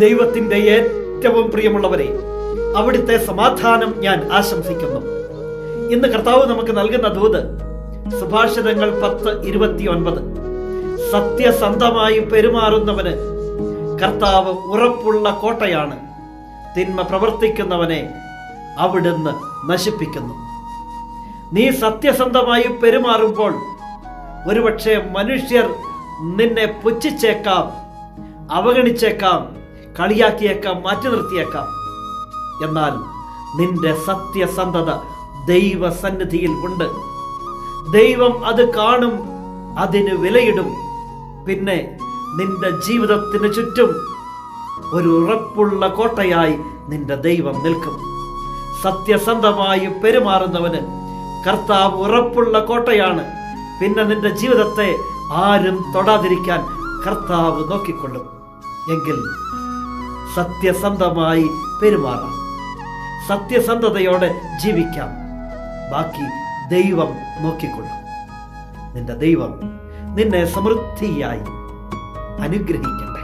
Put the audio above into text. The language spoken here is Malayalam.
ദൈവത്തിൻ്റെ ഏറ്റവും പ്രിയമുള്ളവരെ, അവിടുത്തെ സമാധാനം ഞാൻ ആശംസിക്കുന്നു. ഇന്ന് കർത്താവ് നമുക്ക് നൽകുന്ന ദൂത് സുഭാഷിതങ്ങൾ 10:29. സത്യസന്ധമായി പെരുമാറുന്നവന് കർത്താവ് ഉറപ്പുള്ള കോട്ടയാണ്, തിന്മ പ്രവർത്തിക്കുന്നവനെ അവിടുന്ന് നശിപ്പിക്കുന്നു. നീ സത്യസന്ധമായി പെരുമാറുമ്പോൾ ഒരുപക്ഷെ മനുഷ്യർ നിന്നെ പുച്ഛിച്ചേക്കാം, അവഗണിച്ചേക്കാം, കളിയാക്കിയേക്കാം, മാറ്റി നിർത്തിയേക്കാം. എന്നാൽ നിന്റെ സത്യസന്ധത ദൈവസന്നിധിയിൽ ഉണ്ട്. ദൈവം അത് കാണും, അതിന് വിലയിടും. പിന്നെ നിന്റെ ജീവിതത്തിന് ചുറ്റും ഒരു ഉറപ്പുള്ള കോട്ടയായി നിന്റെ ദൈവം നിൽക്കും. സത്യസന്ധമായി പെരുമാറുന്നവന് കർത്താവ് ഉറപ്പുള്ള കോട്ടയാണ്. പിന്നെ നിന്റെ ജീവിതത്തെ ആരും തൊടാതിരിക്കാൻ കർത്താവ് നോക്കിക്കൊള്ളും. എങ്കിൽ സത്യസന്ധമായി പെരുമാറാം, സത്യസന്ധതയോടെ ജീവിക്കാം. ബാക്കി ദൈവം നോക്കിക്കൊള്ളും. നിന്റെ ദൈവം നിന്നെ സമൃദ്ധിയായി അനുഗ്രഹിക്കട്ടെ.